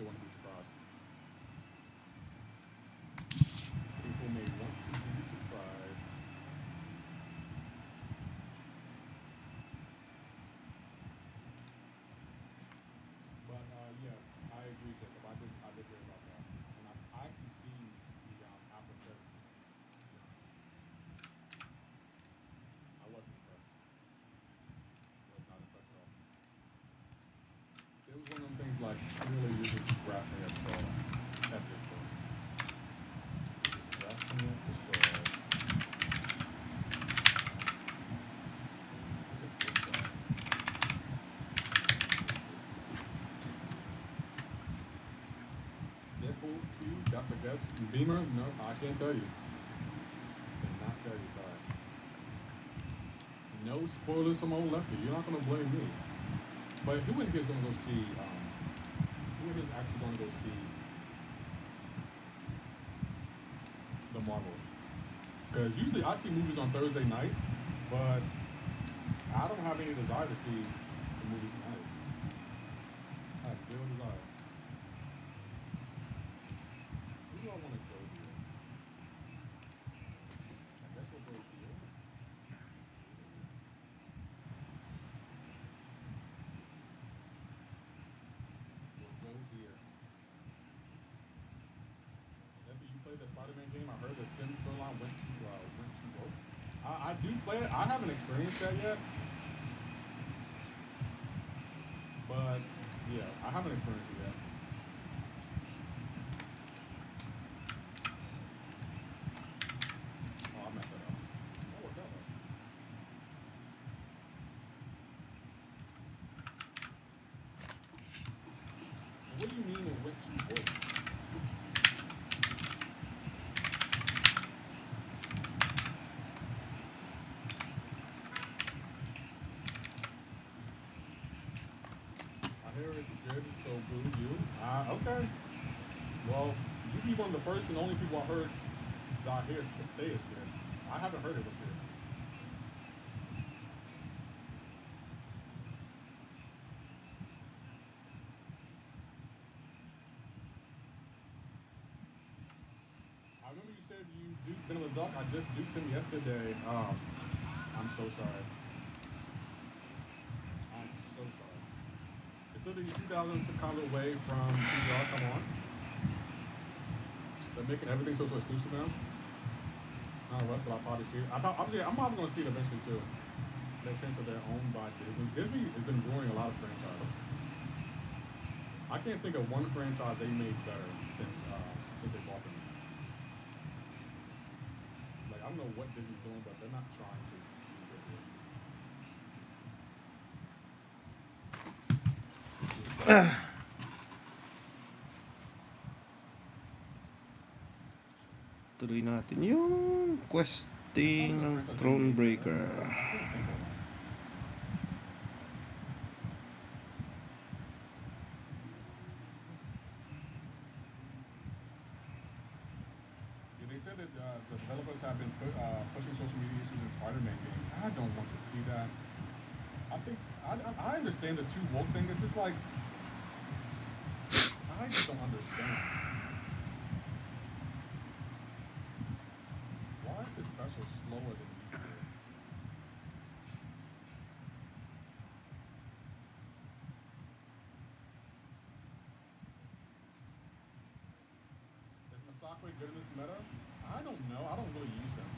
still want to be surprised. People may want to be surprised. But yeah, I agree, Jacob. I did hear about that, and I actually seen the after credits. Yeah, I wasn't impressed. Was not impressed at all. It was one of them things like clearly you're just grasping at straw at this point. You're just grasping at the straws. Look at this guy. Deadpool, Q, that's a guess. Beamer? No, I can't tell you. Cannot tell you, sorry. No spoilers from old Lefty. You're not gonna blame me. But who in here is gonna go see? Who in here is actually gonna go see the Marvels? Because usually I see movies on Thursday night, but I don't have any desire to see the movies tonight. I have zero desire. Who do I want to go here? I guess we'll go here. We'll go here. Maybe you played the Spider-Man game. I heard the Sim storyline went too woke. I do play it. I haven't experienced that yet, but yeah, I haven't experienced it yet. Oh, I messed that up. That worked out though. What do you mean it went too woke? I hear it's good, so boo you. Okay. Well, you be one of the first and only people I heard that I hear say it's good. I haven't heard it was good. I remember you said you duped Vanilla Duck. I just duped him yesterday. I'm so sorry. I'm so sorry. It's still the 2000s to come away from TBR. Come on. They're making everything so exclusive now. Not Russ, but I'll probably see it. I'm probably going to see it eventually too. Makes sense that they're owned by Disney. Disney has been ruining a lot of franchises. I can't think of one franchise they made better since they bought them. Like I don't know what Disney's doing, but they're not trying to be good here. Tuloy natin yung They're probably questing the ng franchise they made better. Thronebreaker. I can't think of one. Yeah, they said that the developers have been pushing social media issues in Spider-Man games. I don't want to see that. I think I understand the too woke thing. It's just like I just don't understand. Why is his special slower than usual? Is Masakre good in this meta? I don't know. I don't really use him.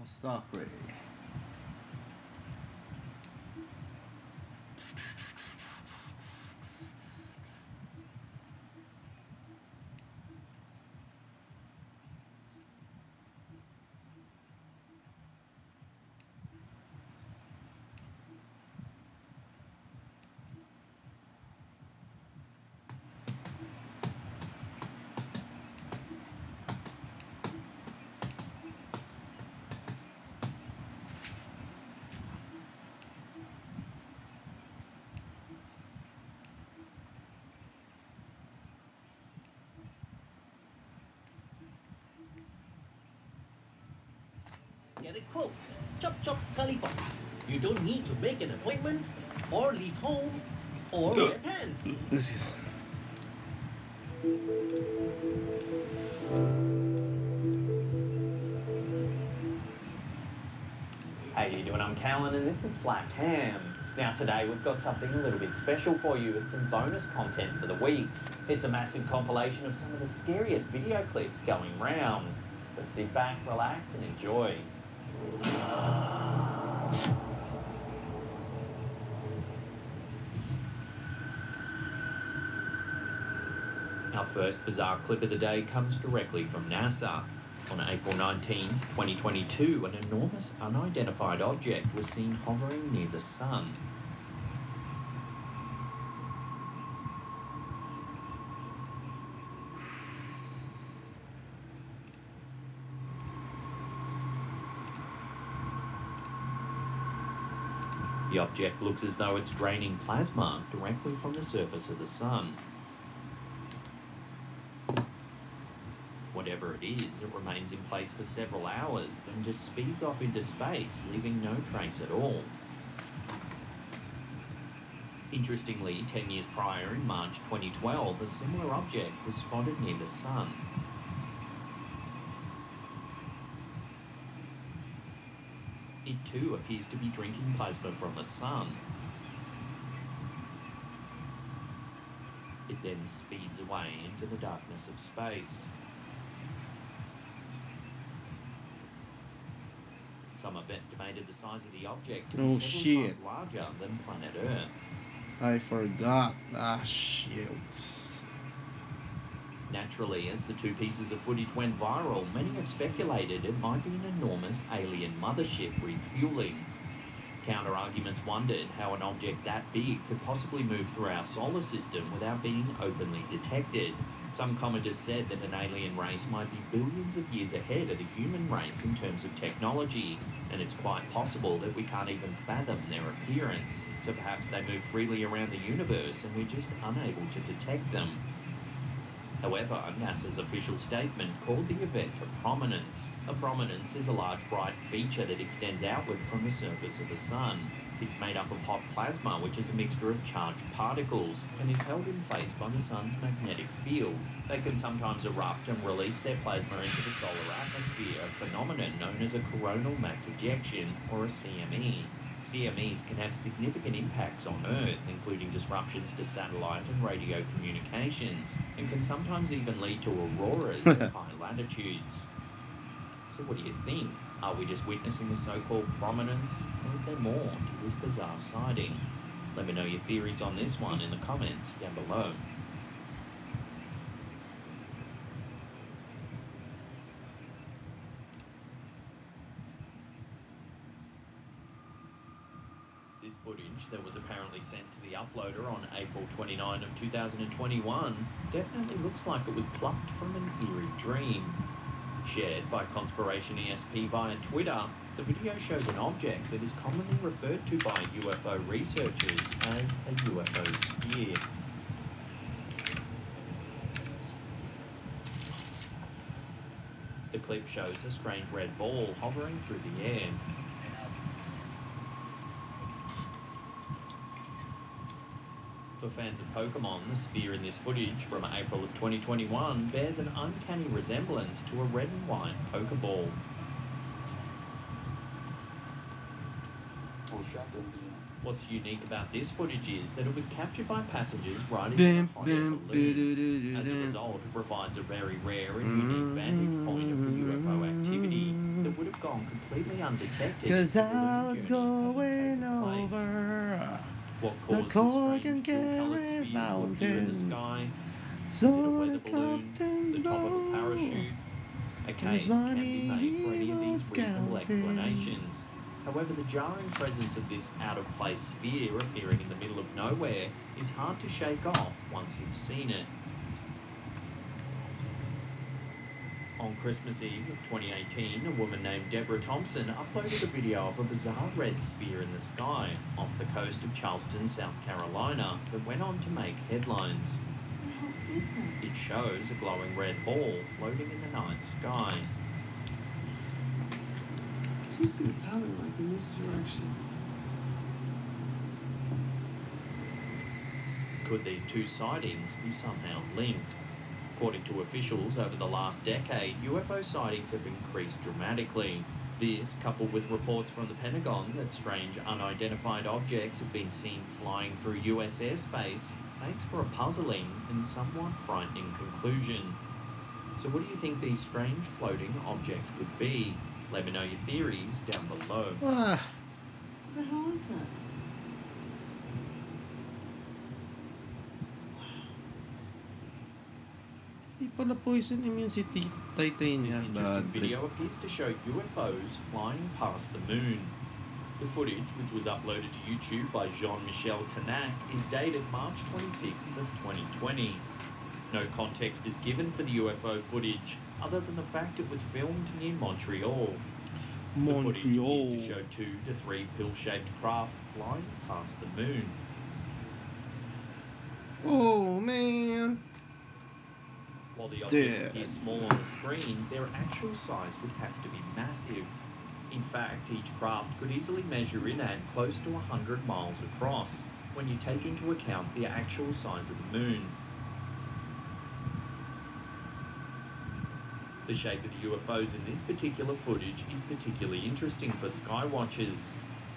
Masakre. Quote, chop chop kalipop. You don't need to make an appointment, or leave home, or wear pants. This is. How you doing? I'm Callan and this is Slapped Ham. Now today we've got something a little bit special for you. It's some bonus content for the week. It's a massive compilation of some of the scariest video clips going round. So sit back, relax and enjoy. Our first bizarre clip of the day comes directly from NASA. On April 19th, 2022, an enormous unidentified object was seen hovering near the sun. The object looks as though it's draining plasma directly from the surface of the sun. Whatever it is, it remains in place for several hours, then just speeds off into space, leaving no trace at all. Interestingly, 10 years prior, in March 2012, a similar object was spotted near the sun. It too appears to be drinking plasma from the sun. It then speeds away into the darkness of space. Some have estimated the size of the object to be several times larger than planet Earth. I forgot. Ah, shit. Naturally, as the two pieces of footage went viral, many have speculated it might be an enormous alien mothership refueling. Counter-arguments wondered how an object that big could possibly move through our solar system without being openly detected. Some commenters said that an alien race might be billions of years ahead of the human race in terms of technology, and it's quite possible that we can't even fathom their appearance. So perhaps they move freely around the universe and we're just unable to detect them. However, NASA's official statement called the event a prominence. A prominence is a large bright feature that extends outward from the surface of the sun. It's made up of hot plasma, which is a mixture of charged particles, and is held in place by the sun's magnetic field. They can sometimes erupt and release their plasma into the solar atmosphere, a phenomenon known as a coronal mass ejection, or a CME. CMEs can have significant impacts on Earth, including disruptions to satellite and radio communications, and can sometimes even lead to auroras at high latitudes. So what do you think? Are we just witnessing a so-called prominence, or is there more to this bizarre sighting? Let me know your theories on this one in the comments down below. This footage that was apparently sent to the uploader on April 29 of 2021 definitely looks like it was plucked from an eerie dream. Shared by Conspiration ESP via Twitter, the video shows an object that is commonly referred to by UFO researchers as a UFO sphere. The clip shows a strange red ball hovering through the air. For fans of Pokemon, the sphere in this footage from April of 2021 bears an uncanny resemblance to a red and white Pokeball. What's unique about this footage is that it was captured by passengers riding in a hot air balloon. As a result, it provides a very rare and unique vantage point of the UFO activity that would have gone completely undetected if the balloon journey hadn't taken place. What caused this strange blue-coloured sphere to appear in the sky? Is it a weather balloon? The top of a parachute? A case can be made for any of these reasonable explanations. However, the jarring presence of this out-of-place sphere appearing in the middle of nowhere is hard to shake off once you've seen it. On Christmas Eve of 2018, a woman named Deborah Thompson uploaded a video of a bizarre red sphere in the sky off the coast of Charleston, South Carolina, that went on to make headlines. It shows a glowing red ball floating in the night sky. twisting color, like in this direction. Could these two sightings be somehow linked? According to officials, over the last decade, UFO sightings have increased dramatically. This, coupled with reports from the Pentagon that strange unidentified objects have been seen flying through US airspace, makes for a puzzling and somewhat frightening conclusion. So what do you think these strange floating objects could be? Let me know your theories down below. What the hell is that? Di pala poison immune si Titania. This interesting video appears to show UFOs flying past the moon. The footage, which was uploaded to YouTube by Jean-Michel Tanac, is dated March 26th of 2020. No context is given for the UFO footage, other than the fact it was filmed near Montreal. The footage appears to show 2 to 3 pill-shaped craft flying past the moon. Oh man! While the objects appear small on the screen, their actual size would have to be massive. In fact, each craft could easily measure in at close to 100 miles across, when you take into account the actual size of the moon. The shape of the UFOs in this particular footage is particularly interesting for skywatchers.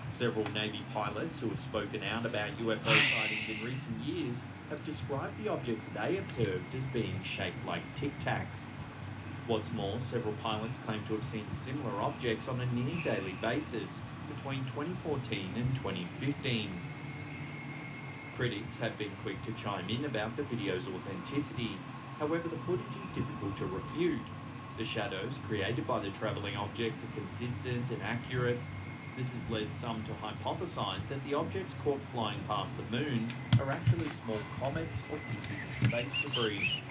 Several Navy pilots who have spoken out about UFO sightings in recent years have described the objects they observed as being shaped like Tic Tacs. What's more, several pilots claim to have seen similar objects on a near-daily basis between 2014 and 2015. Critics have been quick to chime in about the video's authenticity. However, the footage is difficult to refute. The shadows created by the travelling objects are consistent and accurate. This has led some to hypothesize that the objects caught flying past the moon are actually small comets or pieces of space debris.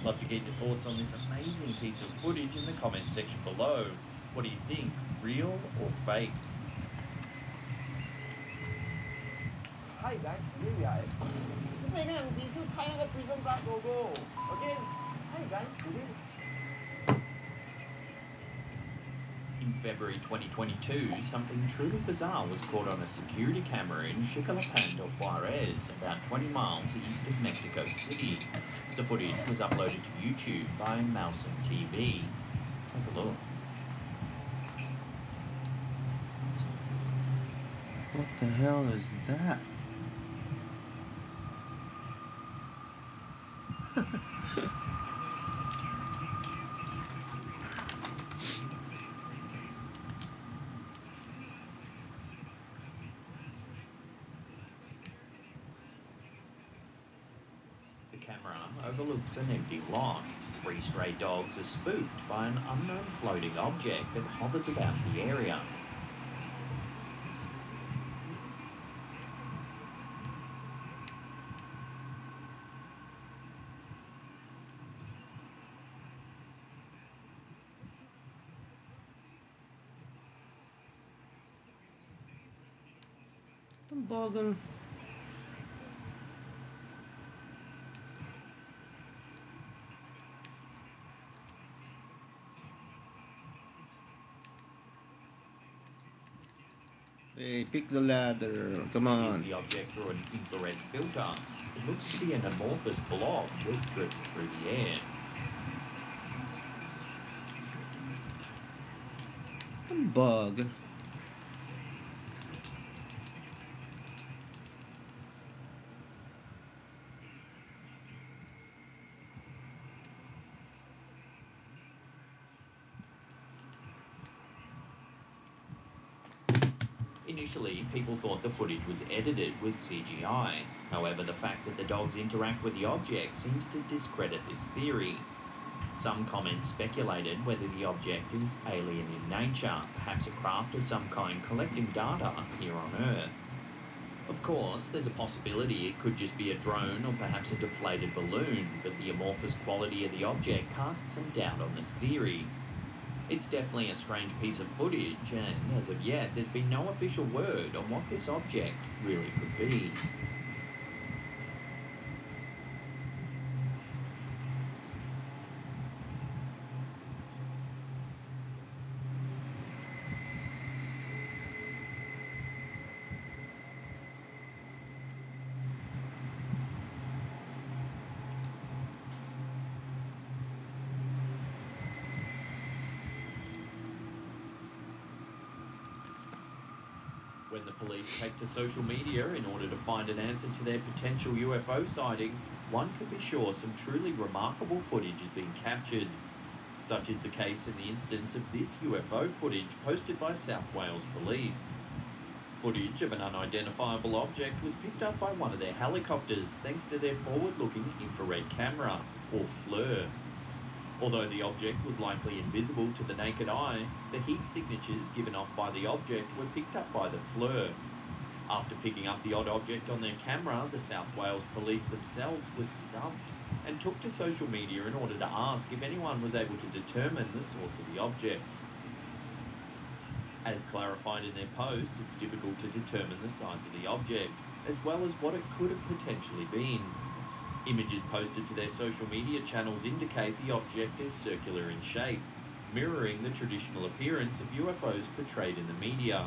Love to get your thoughts on this amazing piece of footage in the comments section below. What do you think, real or fake? Hi guys, here we are. 这背面你是开那个 Prison Glass logo. Again, hi guys, today. In February 2022, something truly bizarre was caught on a security camera in Chicalapan de Juarez, about 20 miles east of Mexico City. The footage was uploaded to YouTube by Mouse and TV. Take a look. What the hell is that? The camera overlooks an empty lot. 3 stray dogs are spooked by an unknown floating object that hovers about the area. Tambagan. Hey, pick the ladder. Come on. Here's the object through an infrared filter. It looks to be an amorphous blob that drifts through the air. Bug. Initially, people thought the footage was edited with CGI. However, the fact that the dogs interact with the object seems to discredit this theory. Some comments speculated whether the object is alien in nature, perhaps a craft of some kind collecting data here on Earth. Of course, there's a possibility it could just be a drone or perhaps a deflated balloon, but the amorphous quality of the object casts some doubt on this theory. It's definitely a strange piece of footage, and as of yet, there's been no official word on what this object really could be. When the police take to social media in order to find an answer to their potential UFO sighting, one can be sure some truly remarkable footage is being captured. Such is the case in the instance of this UFO footage posted by South Wales Police. Footage of an unidentifiable object was picked up by one of their helicopters thanks to their forward-looking infrared camera, or FLIR. Although the object was likely invisible to the naked eye, the heat signatures given off by the object were picked up by the FLIR. After picking up the odd object on their camera, the South Wales Police themselves were stumped and took to social media in order to ask if anyone was able to determine the source of the object. As clarified in their post, it's difficult to determine the size of the object, as well as what it could have potentially been. Images posted to their social media channels indicate the object is circular in shape, mirroring the traditional appearance of UFOs portrayed in the media.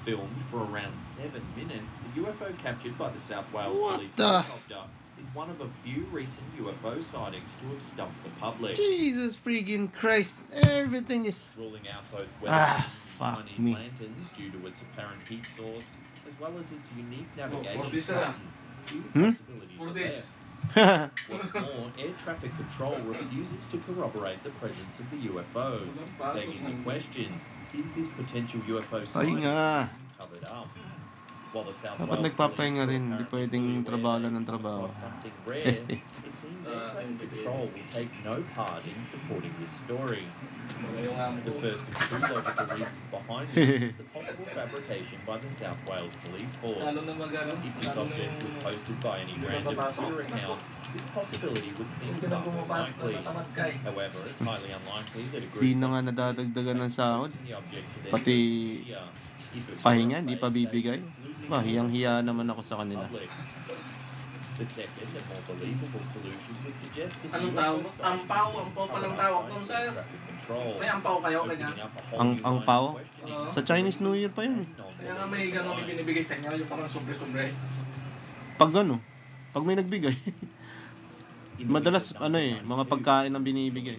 Filmed for around 7 minutes, the UFO captured by the South Wales Police helicopter is one of a few recent UFO sightings to have stumped the public. Jesus freaking Christ. Everything is... Ruling out both weather and Chinese lanterns due to its apparent heat source, as well as its unique navigation pattern. Few possibilities are left. What's more, air traffic control refuses to corroborate the presence of the UFO, begging the question, is this potential UFO sighting covered up? While the South Dapat Wales nagpapahinga Police rin, hindi pwedeng trabaho ng trabaho. something rare, it seems air traffic control will take no part in supporting this story. The first of two logical reasons behind this is the possible fabrication by the South Wales Police Force. If this object was posted by any random Twitter account, this possibility would seem far more likely. However, it's highly unlikely that a group Di na nga nadadagdagan ng sahod. posting the object to their Pati social media. If it were pahinga, a hindi fake, pa they would bibigay. exclusively Hiyang-hiya naman ako sa kanila. public. The second and more believable solution would suggest that Anong tawag mo? Ampaw palang tawag doon sa... May ampaw kayo, ganyan? Ang pao? Sa Chinese New Year pa yun. Kaya nga may gano'n ibinibigay sa inyo, yung parang sobre-sobre. Pag ano, pag may nagbigay. Madalas, mga pagkain ang binibigay.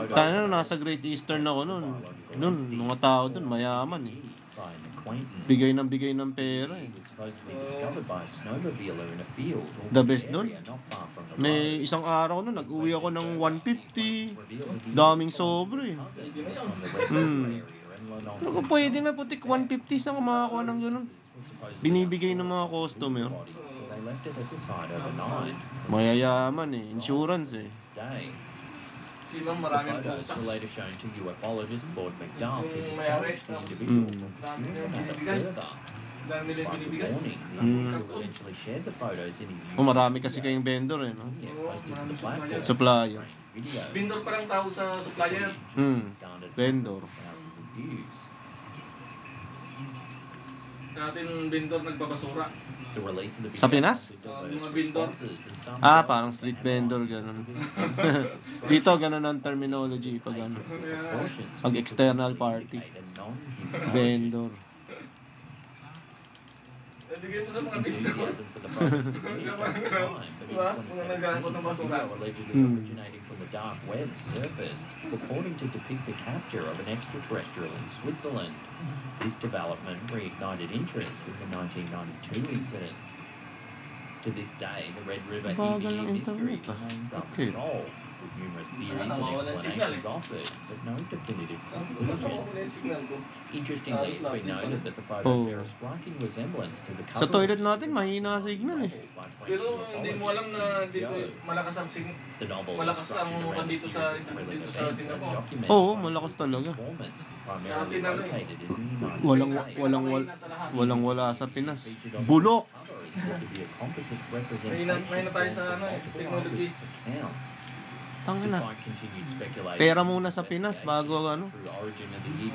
Kaya nasa Great Eastern ako nun. Nun, mga tao dun, mayaman eh. Bigay ng pera eh. The best dun. May isang araw nun, nag-uwi ako ng 150. Daming sobre eh. Kung pwede na putik 150 saan ka makakuha ng gano'n. Binibigay ng mga customer. Mayayaman eh. Insurance eh. Si Ma'am The maraming photos putas. were later shown to ufologist Claude McDuff, who discouraged the individual from pursuing the matter further. Dami din Despite the binibigay. warning, the individual eventually shared the photos in his Marami kasi kayong vendor eh, no? media posted to the platform. Supplier. Videos. Vendor pa lang tao sa supplier. Since garnered Vendor. hundreds of thousands of views. Sa atin, vendor nagbabasura. The release of the Sa video Pinas? prompted diverse Mga vendor. responses as some Parang street vendor, gano'n. Dito, gano'n ang terminology pag ano. Pag external party. Vendor. Bigay mo sa mga vendor. Enthusiasm for the photos diminished over time, but Diba? in Mga nagkakot ng 2017, basura. video allegedly originating from the dark web surfaced, purporting to depict the capture of an extraterrestrial in Switzerland. This development reignited interest in the 1992 incident. To this day, the Red River Bagal EVE ng mystery internet, remains Okay. unsolved, with numerous theories and explanations offered, but no definitive conclusion. Interestingly, it's been noted that the photos bear a striking resemblance to the Sa cover toilet natin, mahina signal eh. by French Pero hindi mo alam na ufologist dito Joe. malakas ang The novel is malakas ang structured around a dito series sa of thrilling dito sa events as Singapore. documented Oo, by malakas talaga. informants, primarily located in the United Walang States. wala sa Pinas. Bulok! Cover is said to be a composite May representation na tayo of sa multiple technology. eyewitness accounts. Tangina. Despite continued speculation, Pera muna sa Pinas bago ano. through the origin of the EVE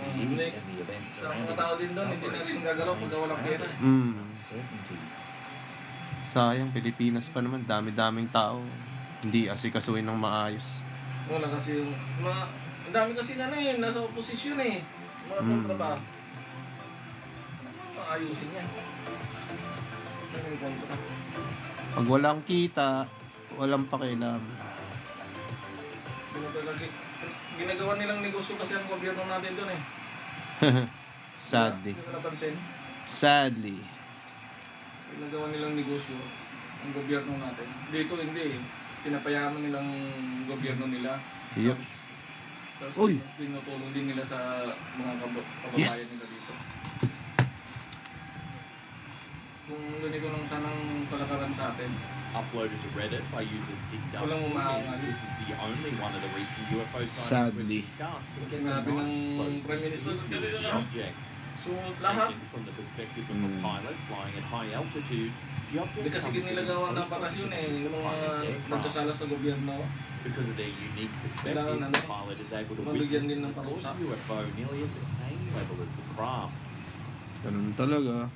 and the events Sa mga surrounding tao its din doon, hindi na discovery, rin gagalaw pag walang pera. uncertainty. Sayang, Pilipinas pa naman. Dami-daming tao. Hindi asikasuhin ng maayos. Wala kasi yung ang dami kasi na nasa oposisyon eh. Mga kontra ba? Maayusin yan. Ano yung kontra? Pag walang kita, walang pakialam. Ginagawa nilang negosyo kasi ang gobyerno natin doon eh. Sadly. Hindi ko napansin. Sadly. Ginagawa nilang negosyo ang gobyerno natin. Dito hindi. Pinapayaman nilang gobyerno nila. Yup. Tapos Uy! tinutulong din nila sa mga kababayan Yes! nila dito. Kung ganito lang sanang kalakaran sa atin, Uploaded to Reddit by user walang umaangal. This is the only one of the recent UFO sightings Sadly. we've discussed that gets a Sinabi ng nice close Prime Minister, view of the object. so lahat, Taken from the perspective of a pilot flying at high altitude, the object hindi kasi comes within ginilagawan ng close batas yun proximity eh, of the yung mga pilot's aircraft. nagkasala sa gobyerno. Because of their unique perspective, Kailangan the pilot is able to mabigyan witness din and ng record parusa. the UFO nearly at the same level as the craft. Ganun talaga.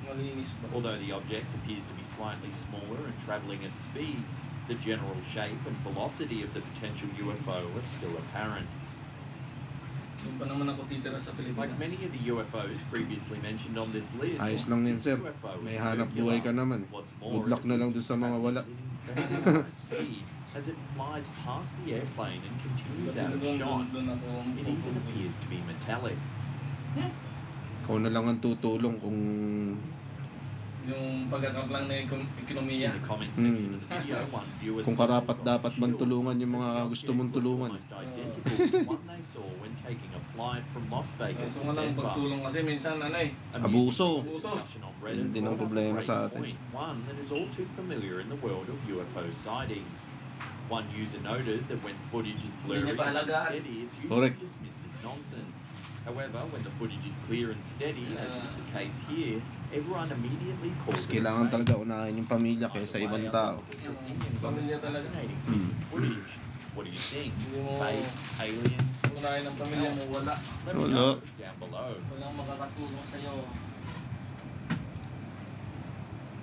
Malinis ba? Although the object appears to be slightly smaller and travelling at speed, the general shape and velocity of the potential UFO are still apparent. Doon pa naman ako titira sa Pilipinas. Like many of the UFOs previously mentioned on this list, Ayos lang yun, this sir. UFO May is hanap circular. buhay ka naman. What's more, Good luck it na lang appears dun sa to be mga wala. travelling at very high speed as it flies past the airplane and continues out of shot. It even appears to be metallic. Ikaw na lang ang tutulong kung Yung pagkakablang na ekonomiya. In the comment section of the video, one viewer kung suddenly karapat got dapat bang chills tulungan yung as mga the gusto object mong looked tulungan. almost identical to one they saw when taking a flight from Las Vegas So to nga lang Denver. pagtulong kasi minsan ano eh. Abuso. Discussion on Reddit Yun din ang brought up a problema great sa atin. point, one that is all too familiar in the world of UFO sightings. One user noted that when footage is blurry Hindi niya and pahalagaan. unsteady, it's usually Correct. dismissed as nonsense. However, when the footage is clear and steady, as is the case here, everyone immediately calls Mas it kailangan fake. talaga unahin yung pamilya By kaysa the way, ibang I'd tao. love to hear your opinions on this Pamilya talaga. fascinating piece of footage. What do you think? Hindi mo Fake, aliens, or unahin ng something pamilya mo, else? wala. Let me Wala. know down below. Walang makakatulong sa'yo.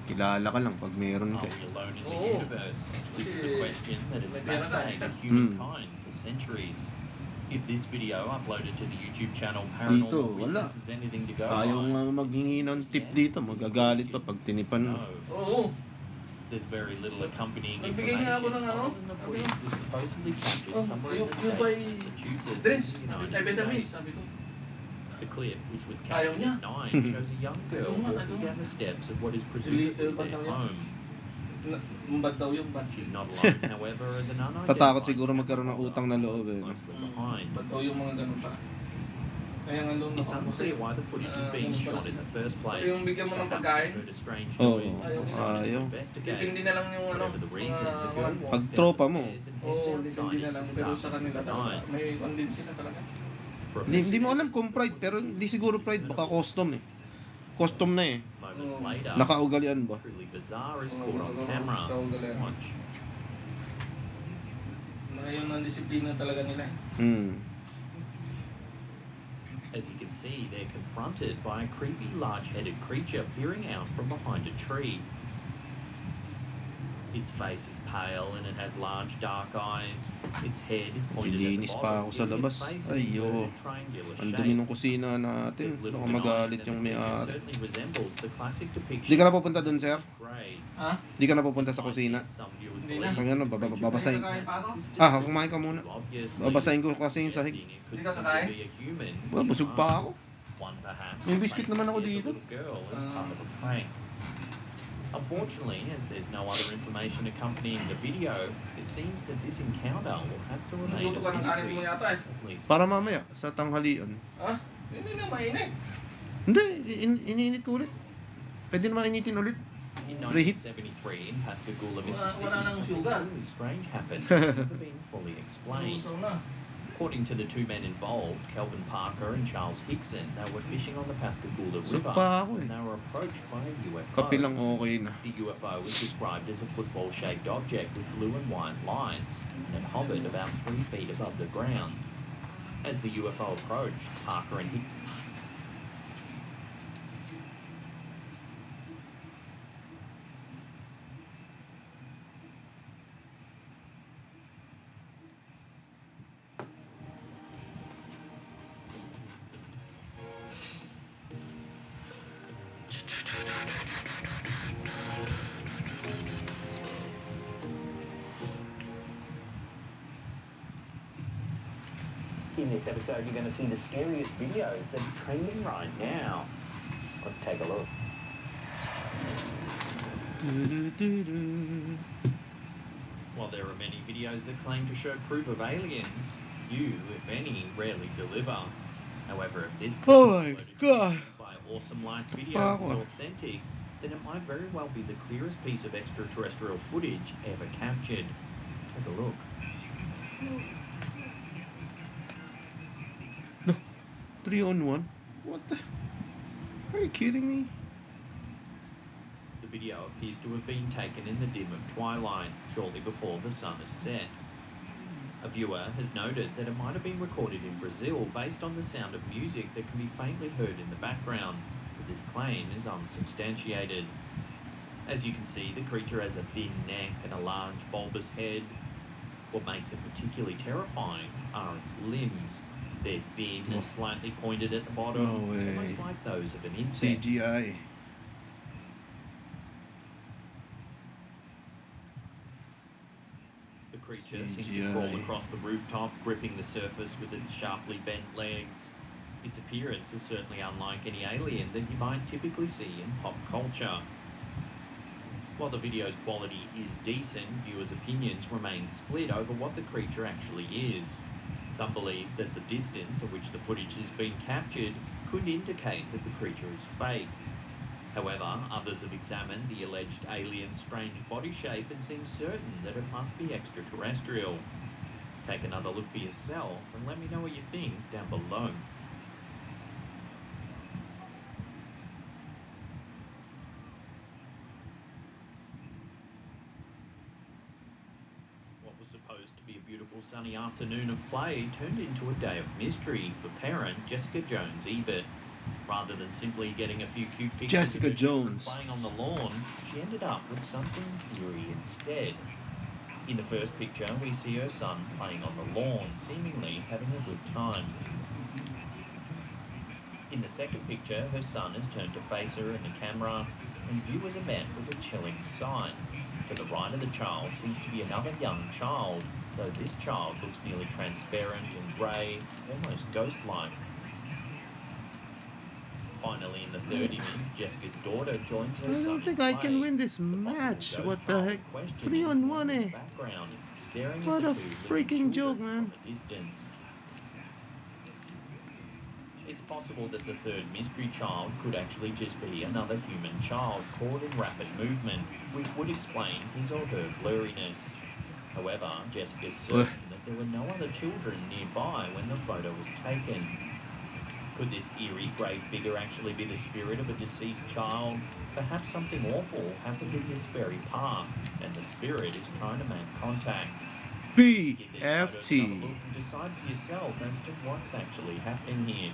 Kilala ka lang pag meron Are ka. we alone in the Oo. universe? This is a question that has May pera fascinated tayo. humankind for centuries. If this video uploaded to the YouTube channel Dito, Paranormal wala. Witness is anything to go Ayaw by, nga it maghingi seems ng that tip the dito. answer to this Magagalit pa question pag tinipan mo. no. Oo. There's very little accompanying Nagbigay nga ako information ng ano, other than the footage was supposedly captured Oh, somewhere in the you state buy of Massachusetts drinks, in the United vitamins, States. sabi ko. The clip, which was Ayaw captured niya. at 9, shows a young girl Ayaw nga, walking ayaw. down the steps of what is presumably Illegal ba their daw yan? home. Bad daw yung bad. She's not alone, however, as an unidentified Tatakot siguro camera magkaroon ng holder utang na loob eh. follows closely behind. Bad daw yung mga ganun pa. Kaya nga doon It's ako unclear why the footage is being ganun pala shot in sila. the first place. Yung bigyan mo ng Perhaps pagkain. they heard a strange Oo, noise and ayaw. decided to Ayaw. investigate. Depende na lang yung ano. Whatever the reason, the girl mga- walks Pag down tropa the mo. stairs and heads Oo, outside depende na into lang. the Pero sa darkness of kanila the talaga. night. May convince sila talaga. For a Hindi mo few alam kung pride, pero hindi siguro pride. Baka custom eh. Custom na eh. moments Oh. later, Nakaugalian ba? truly bizarre is Oo, caught on camera. nakaugalian. Watch. Ngayon ang disiplina talaga nila eh. As you can see, they're confronted by a creepy large-headed creature peering out from behind a tree. Its face is pale and it has large dark eyes. Its head is pointed at the Ilinis pa bottom, ako sa giving labas. its face an Ay, inverted triangular Ang shape. dumi ng kusina natin. There's little Baka denying magalit that yung the creature may-ari. certainly resembles the classic depiction Di ka na pupunta dun, sir? of Grey. Ha? Di ka na pupunta sa kusina? Some viewers Hindi na. believe Kung ano, the creature babasahin. Kakain pa ako? Ah, kumain ka muna. too obviously Babasahin ko kasi yung sahig. suggesting it could Hindi ka simply kakain? be a human Wala, in busog pa mask. ako. One perhaps May biscuit prank naman ako scared the dito. little girl as part of a prank. Unfortunately, as there's no other information accompanying the video, it seems that this encounter will have to remain Luto a ka ng kanin mystery. mo yata eh. At least Para mamaya, sa tanghalian. Ha? Hindi na mainit. Hindi, iniinit ko ulit. Pwede naman initin ulit. In Reheat. 1973, in Pascagoula, Wala Mississippi, nang something sugar. truly strange happened that's never been fully explained. Lusaw na. According to the two men involved, Kelvin Parker and Charles Hickson, they were fishing on the Pascagoula Busog River pa ako when eh. they were approached by a UFO. Kape lang okay na. The UFO was described as a football-shaped object with blue and white lights, and it hovered about 3 feet above the ground. As the UFO approached, Parker and Hickson In this episode, you're going to see the scariest videos that are trending right now. Let's take a look. While there are many videos that claim to show proof of aliens, few, if any, rarely deliver. However, if this Oh my God. by Awesome Life Videos is authentic, then it might very well be the clearest piece of extraterrestrial footage ever captured. Take a look. No. 3-on-1? What the? Are you kidding me? The video appears to have been taken in the dim of twilight, shortly before the sun has set. A viewer has noted that it might have been recorded in Brazil based on the sound of music that can be faintly heard in the background, but this claim is unsubstantiated. As you can see, the creature has a thin neck and a large bulbous head. What makes it particularly terrifying are its limbs. They're thin and slightly pointed at the bottom, almost like those of an insect. CGI. The creature seems to crawl across the rooftop, gripping the surface with its sharply bent legs. Its appearance is certainly unlike any alien that you might typically see in pop culture. While the video's quality is decent, viewers' opinions remain split over what the creature actually is. Some believe that the distance at which the footage has been captured could indicate that the creature is fake. However, others have examined the alleged alien's strange body shape and seem certain that it must be extraterrestrial. Take another look for yourself and let me know what you think down below. What was supposed to be a beautiful sunny afternoon of play turned into a day of mystery for parent Jessica Jones-Ebert. Rather than simply getting a few cute pictures Jessica of her children Jones. playing on the lawn, she ended up with something eerie instead. In the first picture, we see her son playing on the lawn, seemingly having a good time. In the second picture, her son has turned to face her in the camera, and viewers are met with a chilling sight. To the right of the child seems to be another young child, though this child looks nearly transparent and grey, almost ghost-like. Finally, in the third image, Jessica's daughter joins her son. I don't think I can win this match. What the heck? 3-on-1 eh? Background, staring What at a the two freaking joke, man. from a distance. It's possible that the third mystery child could actually just be another human child caught in rapid movement, which would explain his or her blurriness. However, Jessica's certain that there were no other children nearby when the photo was taken. Could this eerie grey figure actually be the spirit of a deceased child? Perhaps something awful happened in this very park, and the spirit is trying to make contact. Give these photos another look and decide for yourself as to what's actually happening here.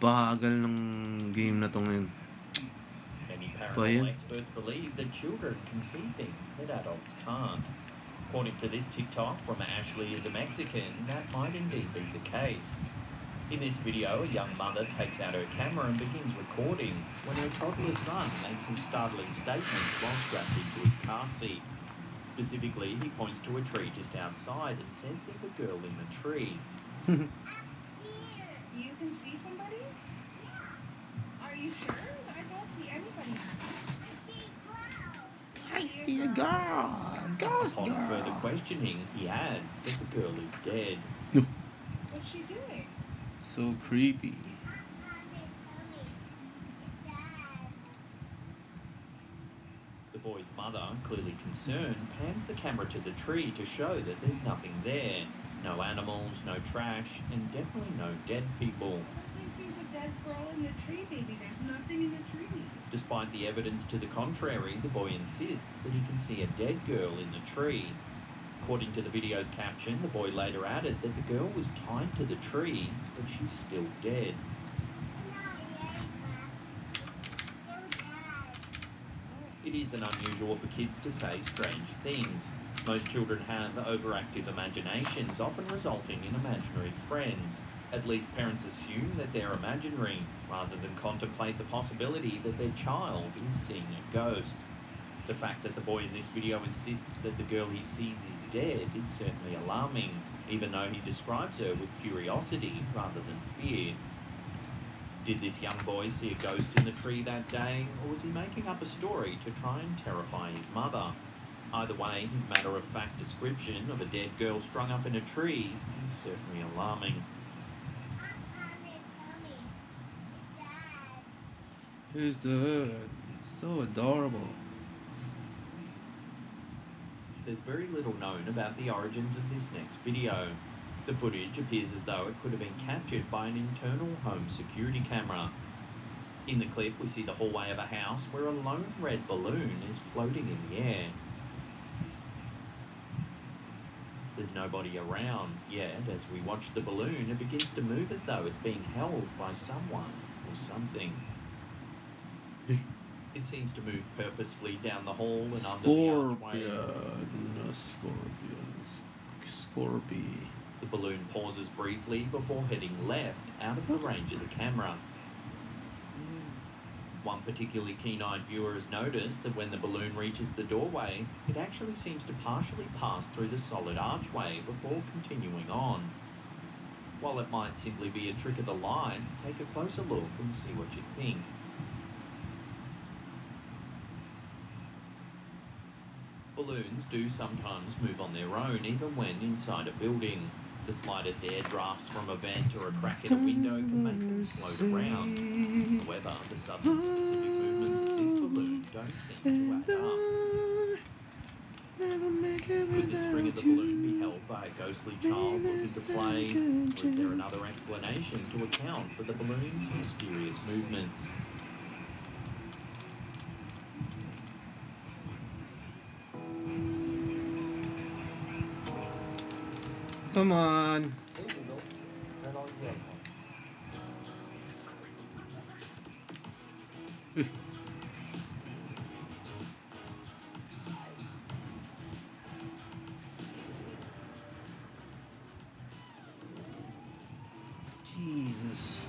Bagal ng game na to ngayon. Many paranormal experts believe that children can see things that adults can't. According to this TikTok from Ashley is a Mexican, that might indeed be the case. In this video, a young mother takes out her camera and begins recording when her toddler son makes some startling statements while strapped into his car seat. Specifically, he points to a tree just outside and says there's a girl in the tree. You can see somebody? Yeah. Are you sure? I don't see anybody. I see a girl. A ghost girl. Upon further questioning, he adds that the girl is dead. What's she doing? So creepy. The boy's mother, clearly concerned, pans the camera to the tree to show that there's nothing there. No animals, no trash, and definitely no dead people. I think there's a dead girl in the tree, baby. There's nothing in the tree. Despite the evidence to the contrary, the boy insists that he can see a dead girl in the tree. According to the video's caption, the boy later added that the girl was tied to the tree, but she's still dead. It isn't unusual for kids to say strange things. Most children have overactive imaginations, often resulting in imaginary friends. At least parents assume that they're imaginary, rather than contemplate the possibility that their child is seeing a ghost. The fact that the boy in this video insists that the girl he sees is dead is certainly alarming, even though he describes her with curiosity rather than fear. Did this young boy see a ghost in the tree that day, or was he making up a story to try and terrify his mother? Either way, his matter-of-fact description of a dead girl strung up in a tree is certainly alarming. Here's Dad. So adorable. There's very little known about the origins of this next video. The footage appears as though it could have been captured by an internal home security camera. In the clip, we see the hallway of a house where a lone red balloon is floating in the air. There's nobody around, yet as we watch the balloon, it begins to move as though it's being held by someone or something. It seems to move purposefully down the hall and under the archway. Scorpion. The balloon pauses briefly before heading left, out of the range of the camera. One particularly keen-eyed viewer has noticed that when the balloon reaches the doorway, it actually seems to partially pass through the solid archway before continuing on. While it might simply be a trick of the light, take a closer look and see what you think. Balloons do sometimes move on their own, even when inside a building. The slightest air drafts from a vent or a crack in a window can make them float around. However, the sudden specific movements of this balloon don't seem to add up. Could the string of the balloon be held by a ghostly child looking to play? Or is there another explanation to account for the balloon's mysterious movements? Come on. There you go. Turn on the aircon. Jesus.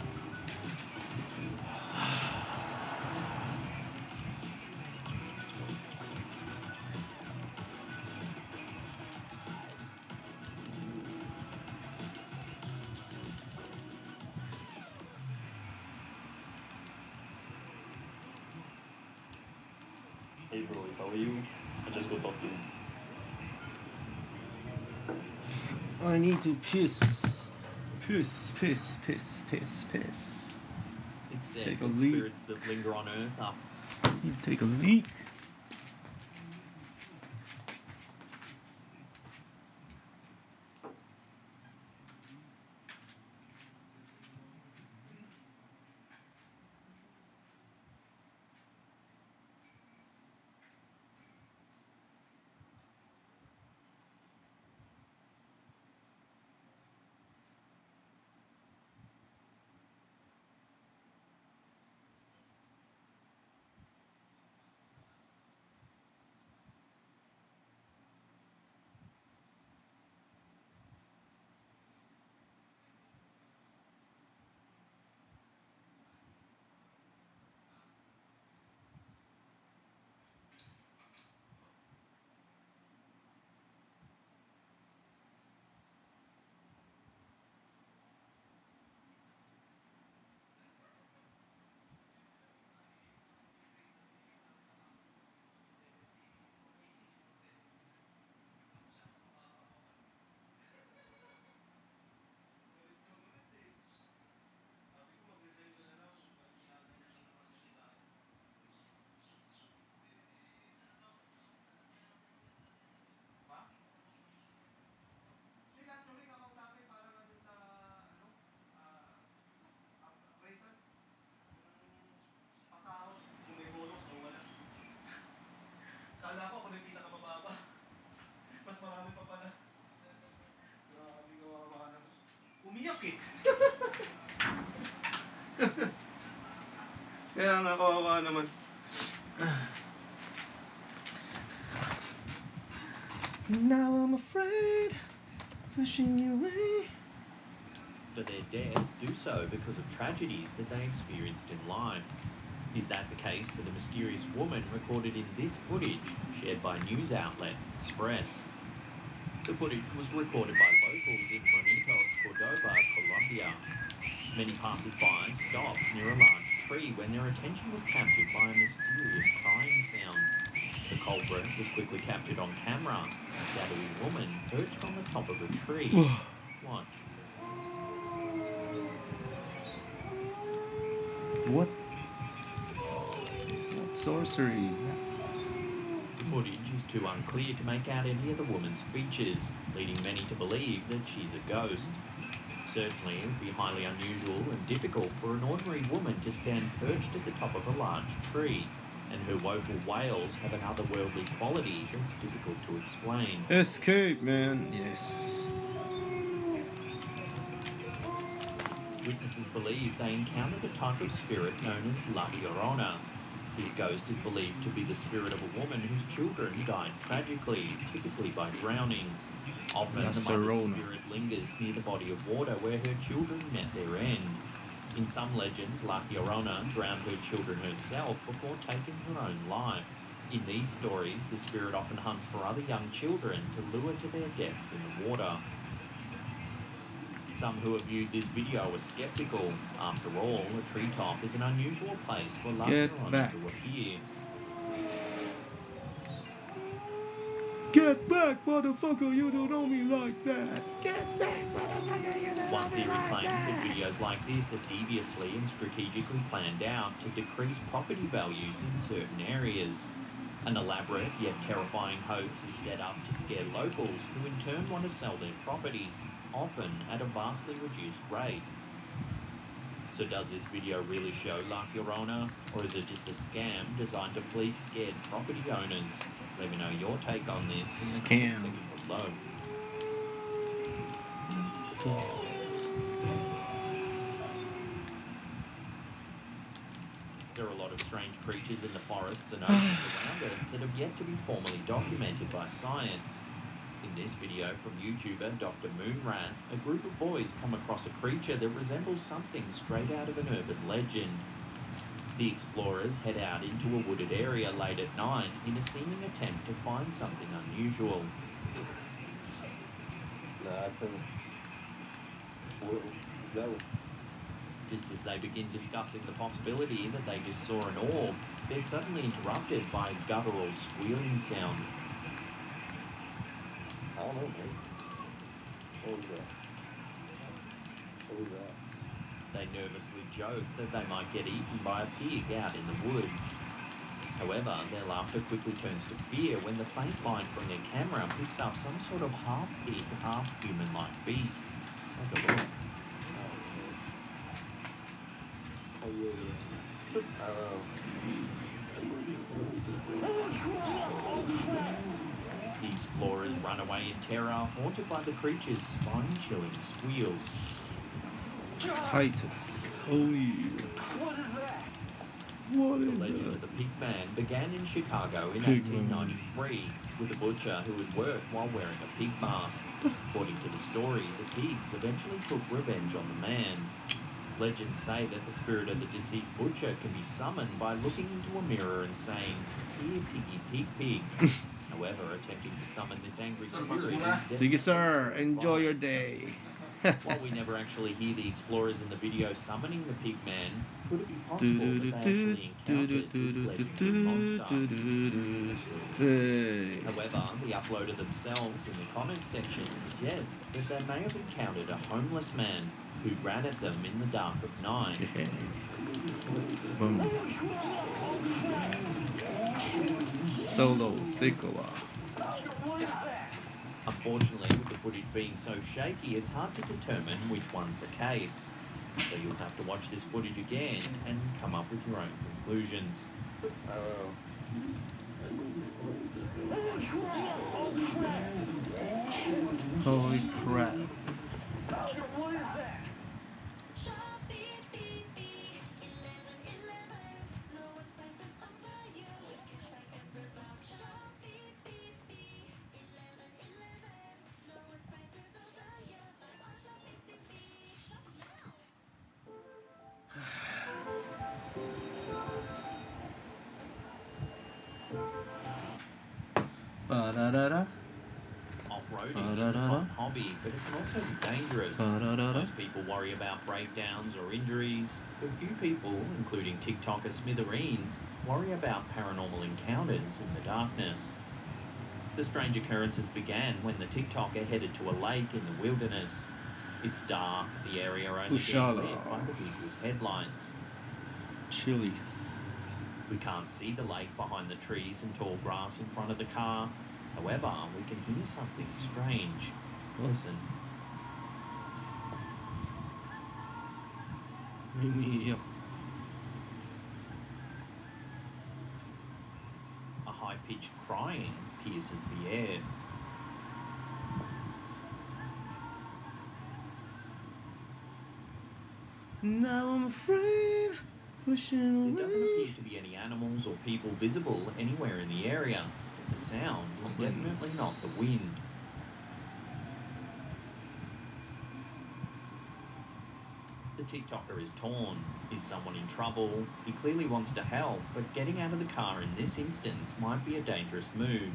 Hey bro, if I were you, I'd just go talk to him. I need to piss. Piss. It's said Take a that leak. spirits that linger on Earth are You take a leak. Kala ko ako na yung pinakamababa. Mas marami pa pala. Grabe, kawawa naman. Umiyak eh. Kaya nga kawawa naman. Now I'm afraid, pushing you away. but their deaths do so because of tragedies that they experienced in life. Is that the case for the mysterious woman recorded in this footage shared by news outlet Express? The footage was recorded by locals in Monitos, Cordoba, Colombia. Many passers-by stopped near a large tree when their attention was captured by a mysterious crying sound. The culprit was quickly captured on camera, a shadowy woman perched on the top of a tree. Watch. What sorcery is that? The footage is too unclear to make out any of the woman's features, leading many to believe that she's a ghost. Certainly, it would be highly unusual and difficult for an ordinary woman to stand perched at the top of a large tree, and her woeful wails have an otherworldly quality that's difficult to explain. Escape, man. Yes. Witnesses believe they encountered a type of spirit known as La Llorona. This ghost is believed to be the spirit of a woman whose children died tragically, typically by drowning. Often, La the mother's Llorona. spirit lingers near the body of water where her children met their end. In some legends, La Llorona drowned her children herself before taking her own life. In these stories, the spirit often hunts for other young children to lure to their deaths in the water. Some who have viewed this video are skeptical. After all, a treetop is an unusual place for La Get Llorona back. to appear. Get back, motherfucker! You don't know me like that. Get back, motherfucker! You don't One know me theory like claims that that. videos like this are deviously and strategically planned out to decrease property values in certain areas. An elaborate yet terrifying hoax is set up to scare locals who in turn want to sell their properties, often at a vastly reduced rate. So does this video really show La Llorona, or is it just a scam designed to fleece scared property owners? Let me know your take on this in the comment Scam. section below. There are a lot of strange creatures in the forests and oceans around us that have yet to be formally documented by science. In this video from YouTuber Dr. Moonrat, a group of boys come across a creature that resembles something straight out of an urban legend. The explorers head out into a wooded area late at night in a seeming attempt to find something unusual. Just as they begin discussing the possibility that they just saw an orb, they're suddenly interrupted by a guttural squealing sound. I don't know, man. What was that? What was that? They nervously joke that they might get eaten by a pig out in the woods. However, their laughter quickly turns to fear when the faint light from their camera picks up some sort of half-pig, half-human-like beast. Take a look. Oh, yeah. I don't know. The explorers run away in terror, haunted by the creature's spine-chilling squeals. Titus. Oh, yeah. What is that? What The is legend that? of the Pigman began in Chicago in Pigman. 1893 with a butcher who had worked while wearing a pig mask. According to the story, the pigs eventually took revenge on the man. Legends say that the spirit of the deceased butcher can be summoned by looking into a mirror and saying, "Here, piggy, pig, pig." However, attempting to summon this angry spirit is definitely Sige, sir. to Enjoy your advise. day. While we never actually hear the explorers in the video summoning the pigman, could it be possible that they actually encountered this legendary monster? Hey. However, the uploader themselves in the comments section suggests that they may have encountered a homeless man who ran at them in the dark of night. Boom. Solo Sikoa. What is that? Unfortunately, with the footage being so shaky, it's hard to determine which one's the case. So you'll have to watch this footage again and come up with your own conclusions. I don't know. Holy crap. What is that? Ba-da-da-da. Off-roading is a fun hobby, but it can also be dangerous. Most people worry about breakdowns or injuries, but few people, including TikToker Smithereens, worry about paranormal encounters in the darkness. The strange occurrences began when the TikToker headed to a lake in the wilderness. It's dark, the area only being lit by the vehicle's headlights. Chili. We can't see the lake behind the trees and tall grass in front of the car. However, we can hear something strange. Listen. Yep. A high-pitched crying pierces the air. Now I'm afraid, pushing away. There doesn't appear to be any animals or people visible anywhere in the area. The sound is definitely not the wind. The TikToker is torn. Is someone in trouble? He clearly wants to help, but getting out of the car in this instance might be a dangerous move.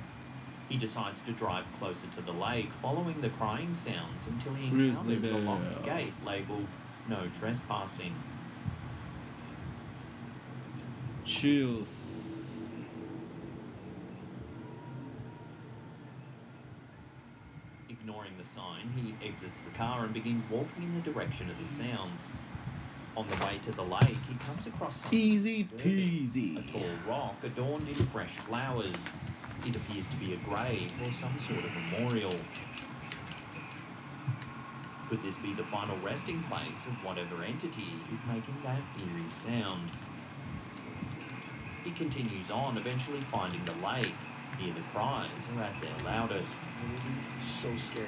He decides to drive closer to the lake, following the crying sounds until he encounters a locked gate labelled "No Trespassing." Chills. Ignoring the sign, he exits the car and begins walking in the direction of the sounds. On the way to the lake, he comes across something Easy disturbing. peasy. A tall rock adorned in fresh flowers. It appears to be a grave or some sort of memorial. Could this be the final resting place of whatever entity is making that eerie sound? He continues on, eventually finding the lake. Here the cries are at their loudest. So scared.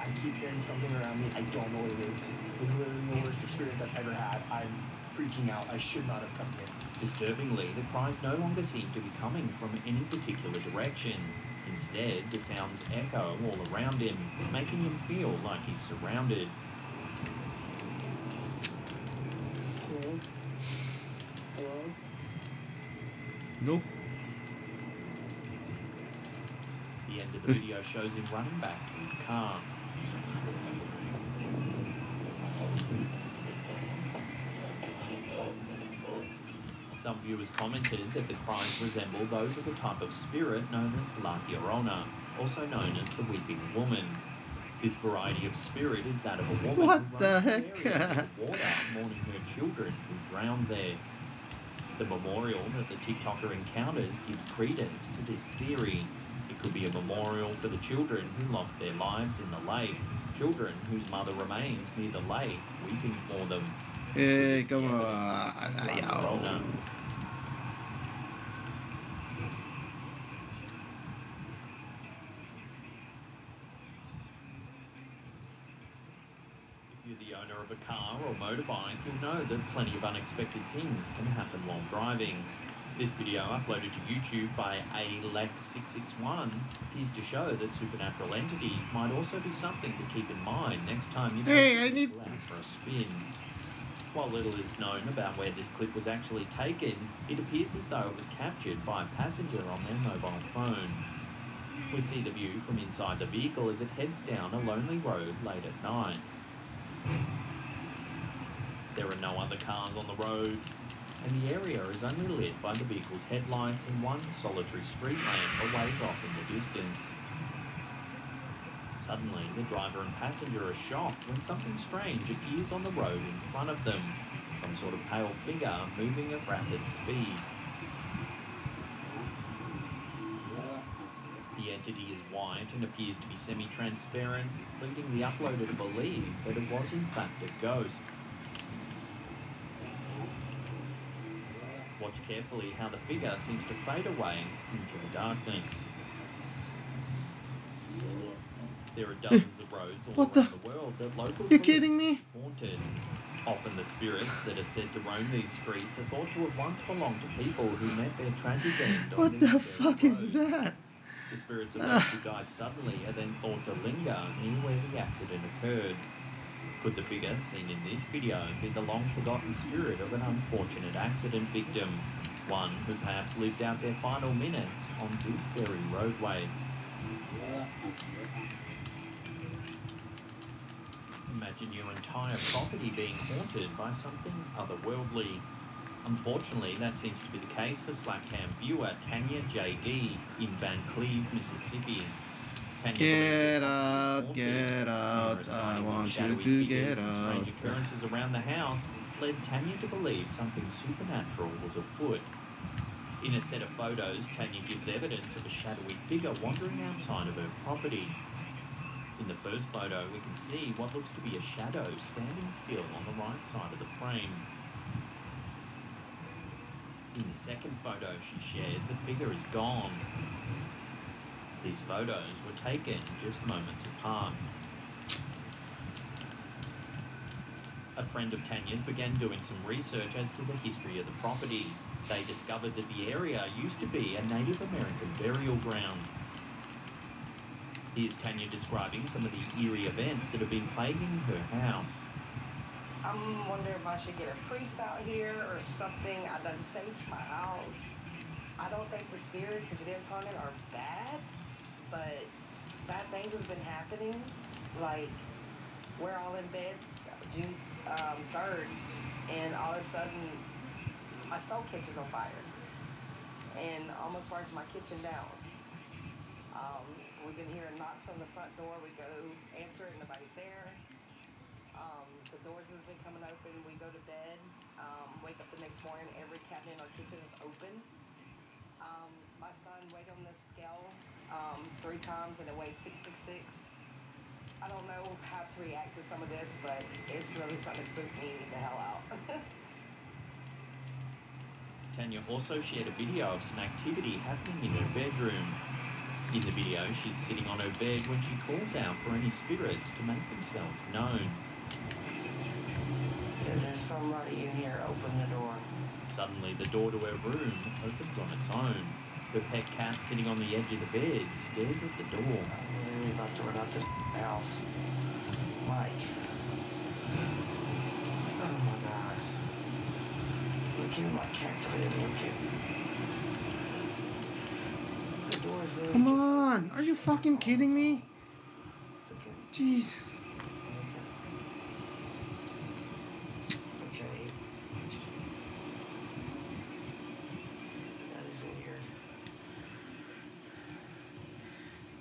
I keep hearing something around me. I don't know what it is. It's literally the worst experience I've ever had. I'm freaking out. I should not have come here. Disturbingly, the cries no longer seem to be coming from any particular direction. Instead, the sounds echo all around him, making him feel like he's surrounded. Hello? Hello? Nope. The end of the video shows him running back to his car. Some viewers commented that the cries resemble those of a type of spirit known as La Llorona, also known as the Weeping Woman. This variety of spirit is that of a woman What who the runs heck? the area with the water, mourning her children who drowned there. The memorial that the TikToker encounters gives credence to this theory. It could be a memorial for the children who lost their lives in the lake, children whose mother remains near the lake, weeping for them. Hey, come The on. evidence of La Ayaw. Llorona. If you're the owner of a car or motorbike, you'll know that plenty of unexpected things can happen while driving. This video, uploaded to YouTube by Alex661, appears to show that supernatural entities might also be something to keep in mind next time you take your vehicle out for a spin. While little is known about where this clip was actually taken, it appears as though it was captured by a passenger on their mobile phone. We see the view from inside the vehicle as it heads down a lonely road late at night. There are no other cars on the road, and the area is only lit by the vehicle's headlights and one solitary street lamp a ways off in the distance. Suddenly, the driver and passenger are shocked when something strange appears on the road in front of them, some sort of pale figure moving at rapid speed. The entity is white and appears to be semi-transparent, leading the uploader to believe that it was in fact a ghost. Watch carefully how the figure seems to fade away into the darkness. There are dozens of roads all around the world that locals You believe kidding me? are haunted. Often the spirits that are said to roam these streets are thought to have once belonged to people who met their tragic end on What these the very fuck is roads. that? The spirits of those who died suddenly are then thought to linger near where the accident occurred. Could the figure seen in this video be the long-forgotten spirit of an unfortunate accident victim? one who perhaps lived out their final minutes on this very roadway. Imagine your entire property being haunted by something otherworldly. Unfortunately, that seems to be the case for Slapcam viewer Tanya J.D. in Van Cleve, Mississippi. Tanya Get out, get out, I want you to get and strange out. occurrences around the house led Tanya to believe something supernatural was afoot. In a set of photos, Tanya gives evidence of a shadowy figure wandering outside of her property. In the first photo, we can see what looks to be a shadow standing still on the right side of the frame. In the second photo she shared, the figure is gone. These photos were taken just moments apart. A friend of Tanya's began doing some research as to the history of the property. They discovered that the area used to be a Native American burial ground. Here's Tanya describing some of the eerie events that have been plaguing her house. I'm wondering if I should get a priest out here or something. I done saged my house. I don't think the spirits, if it is haunted, are bad, but bad things has been happening. Like, we're all in bed June 3rd, and all of a sudden, my soul catches on fire and almost burns my kitchen down. We've been hearing knocks on the front door. We go answer it, nobody's there. The doors has been coming open. We go to bed, wake up the next morning, every cabinet in our kitchen is open. My son weighed on this scale 3 times and it weighed 666. I don't know how to react to some of this, but it's really starting to spook me the hell out. Tanya also shared a video of some activity happening in her bedroom. In the video, she's sitting on her bed when she calls out for any spirits to make themselves known. If there's somebody in here, open the door. Suddenly, the door to her room opens on its own. Her pet cat, sitting on the edge of the bed, stares at the door. I'm literally about to run out this house. Mike. Oh my God. Look at my cat's live. Look at. The door's there. Come on, are you fucking kidding me? Jeez. Okay. That is weird.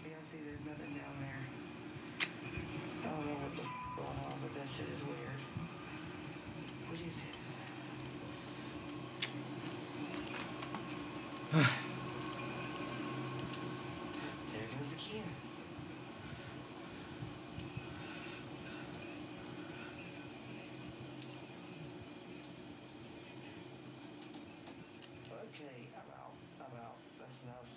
Yeah, see, there's nothing down there. I don't know what the going on, but that shit is weird. What is it? There goes the kid. Okay, I'm out. That's enough.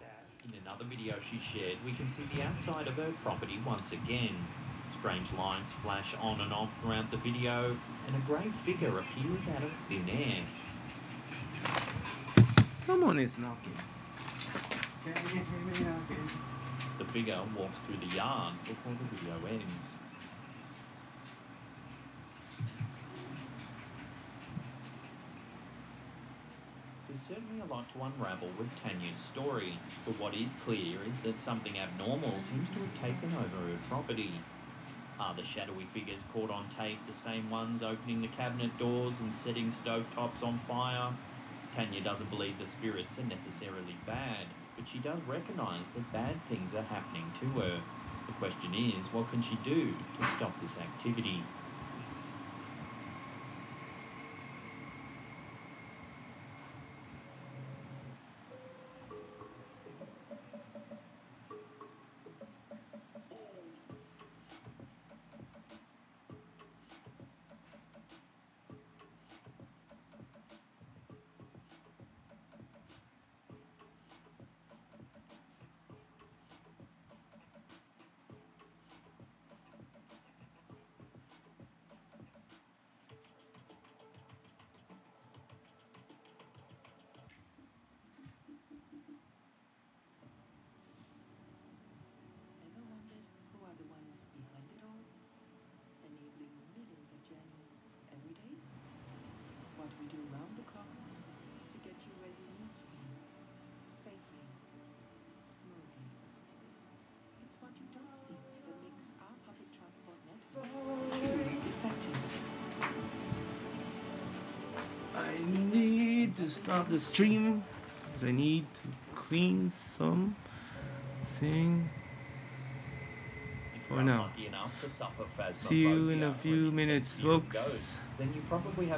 That. In another video she shared, we can see the outside of her property once again. Strange lights flash on and off throughout the video, and a grey figure appears out of thin air. Someone is knocking. Can you hear me knocking? The figure walks through the yard before the video ends. There's certainly a lot to unravel with Tanya's story, but what is clear is that something abnormal seems to have taken over her property. Are the shadowy figures caught on tape the same ones opening the cabinet doors and setting stovetops on fire? Tanya doesn't believe the spirits are necessarily bad, but she does recognise that bad things are happening to her. The question is, what can she do to stop this activity? stop the stream because I need to clean some thing. If For you're now. unlucky enough to suffer phasmophobia See you in a or few an minutes, intense fear of folks. ghosts, then you probably have